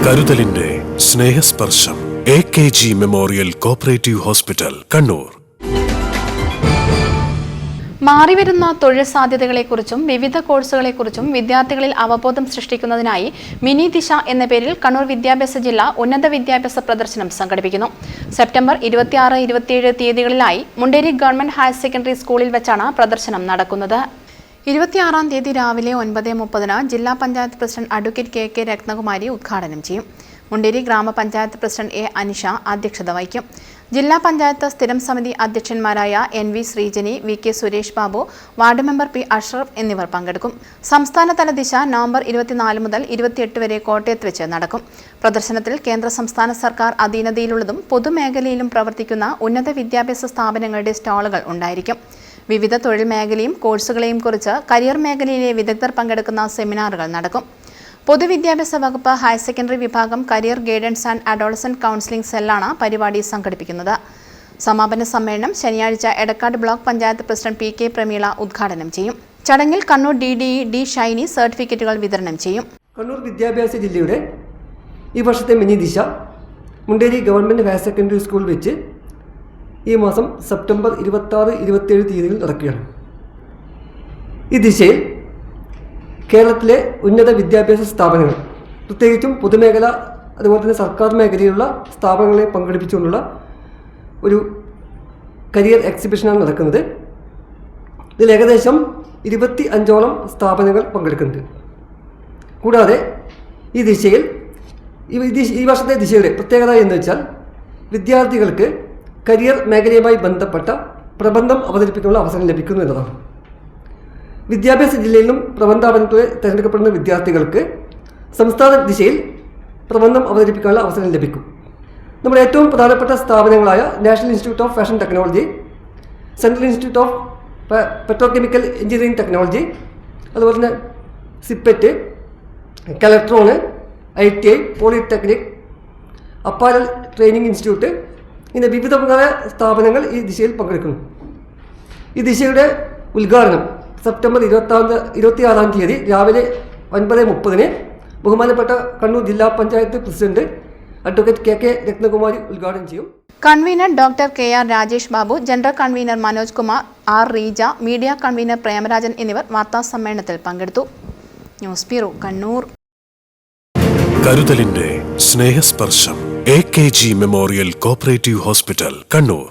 കരുതലിന്റെ സ്നേഹസ്പർശം AKG memorial cooperative hospital, Kannur. മാറിവരുന്ന തൊഴിൽ സാധ്യതകളെക്കുറിച്ചും വിവിധ കോഴ്സുകളെക്കുറിച്ചും വിദ്യാർത്ഥികളിൽ അവബോധം സൃഷ്ടിക്കുന്നതിനായി മിനി ദിശ എന്ന പേരിൽ കണ്ണൂർ വിദ്യാഭ്യാസ ജില്ല ഉന്നത വിദ്യാഭ്യാസ പ്രദർശനം സംഘടിപ്പിക്കുന്നു. സെപ്റ്റംബർ 26-27 തീയതികളിലായി മുണ്ടേരി ഗവൺമെന്റ് ഹയർ സെക്കൻഡറി സ്കൂളിൽ വെച്ചാണ് പ്രദർശനം നടക്കുന്നത്. 26-ാം തീയതി രാവിലെ 9:30 ജില്ലാ panchayat president advocate KK Ratnakumari ഉദ്ഘാടനം ചെയ്യും. മുണ്ടേരി ഗ്രാമപഞ്ചായത്ത് പ്രസിഡന്റ് A. അനിഷ അധ്യക്ഷത വഹിക്കും. ജില്ലാ പഞ്ചായത്ത് സ്ഥിരം സമിതി അധ്യക്ഷന്മാരായ NV ശ്രീജനി, VK Suresh Babu, ward member P. Ashraf എന്നിവർ പങ്കെടുക്കും. സംസ്ഥാനതല ദിശ നവംബർ 24 മുതൽ 28 വരെ കോട്ടയത്ത് വെച്ച് നടക്കും. പ്രദർശനത്തിൽ കേന്ദ്ര സംസ്ഥാന സർക്കാർ അധീനതയിലുള്ളതും പൊതുമേഖലയിലും പ്രവർത്തിക്കുന്ന ഉന്നത വിദ്യാഭ്യാസ സ്ഥാപനങ്ങളുടെ സ്റ്റാളുകൾ ഉണ്ടായിരിക്കും. വിവിധ തൊഴിൽ മേഖലയും കോഴ്സുകളെയും കുറിച്ച് കരിയർ മേഖലയിലെ വിദഗ്ധർ പങ്കെടുക്കുന്ന സെമിനാറുകൾ നടക്കും. പൊതുവിദ്യാഭ്യാസ വകുപ്പ് ഹയർ സെക്കൻഡറി വിഭാഗം career guidance and adolescent counselling സെല്ലാണ് പരിപാടി സംഘടിപ്പിക്കുന്നത്. സമാപന സമ്മേളനം ശനിയാഴ്ച Edakkad block panchayat president PK Prameela ഉദ്ഘാടനം ചെയ്യും. ചടങ്ങിൽ കണ്ണൂർ DDE D ഷൈനി സർട്ടിഫിക്കറ്റുകൾ വിതരണം ചെയ്യും. കണ്ണൂർ വിദ്യാഭ്യാസ ജില്ലയുടെ ഈ വർഷത്തെ മിനി ദിശ Munderi government higher secondary school വെച്ച് ഈ മാസം സെപ്റ്റംബർ 26-27 തീയതികളിൽ നടക്കുകയാണ്. ഈ ദിശയിൽ കേരളത്തിലെ ഉന്നത വിദ്യാഭ്യാസ സ്ഥാപനങ്ങൾ, പ്രത്യേകിച്ചും പൊതുമേഖല അതുപോലെ തന്നെ സർക്കാർ മേഖലയിലുള്ള സ്ഥാപനങ്ങളെ പങ്കെടുപ്പിച്ചുകൊണ്ടുള്ള ഒരു കരിയർ എക്സിബിഷനാണ് നടക്കുന്നത്. ഇതിൽ ഏകദേശം 25ഓളം സ്ഥാപനങ്ങൾ പങ്കെടുക്കുന്നുണ്ട്. കൂടാതെ ഈ ദിശയിൽ ഈ വർഷത്തെ ദിശയുടെ പ്രത്യേകത എന്ന് വെച്ചാൽ വിദ്യാർത്ഥികൾക്ക് കരിയർ മേഖലയുമായി ബന്ധപ്പെട്ട പ്രബന്ധം അവതരിപ്പിക്കാനുള്ള അവസരം ലഭിക്കുന്നു എന്നതാണ്. വിദ്യാഭ്യാസ ജില്ലയിലും പ്രബന്ധാവതരണത്തിൽ തിരഞ്ഞെടുക്കപ്പെടുന്ന വിദ്യാർത്ഥികൾക്ക് സംസ്ഥാന ദിശയിൽ പ്രബന്ധം അവതരിപ്പിക്കാനുള്ള അവസരം ലഭിക്കും. നമ്മുടെ ഏറ്റവും പ്രധാനപ്പെട്ട സ്ഥാപനങ്ങളായ national institute of fashion technology, central institute of petrochemical engineering technology, അതുപോലെ തന്നെ CIPET, Keltron, ITI, polytechnic, apparel training institute, ഇങ്ങനെ വിവിധ സ്ഥാപനങ്ങൾ ഈ ദിശയിൽ പങ്കെടുക്കുന്നു. ഈ ദിശയുടെ ഉദ്ഘാടനം സെപ്റ്റംബർ 26-ാം തീയതി രാവിലെ 9:30 ബഹുമാനപ്പെട്ട കണ്ണൂർ ജില്ലാ panchayat president advocate KK Ratnakumari ഉദ്ഘാടനം ചെയ്യും. Convener doctor KR Rajesh Babu, general convener Manoj Kumar, R. Reeja, media convener Premarajan എന്നിവർ വാർത്താസമ്മേളനത്തിൽ പങ്കെടുത്തു. News bureau, Kannur. കരുതലിന്റെ സ്നേഹസ്പർശം AKG memorial cooperative hospital, Kannur.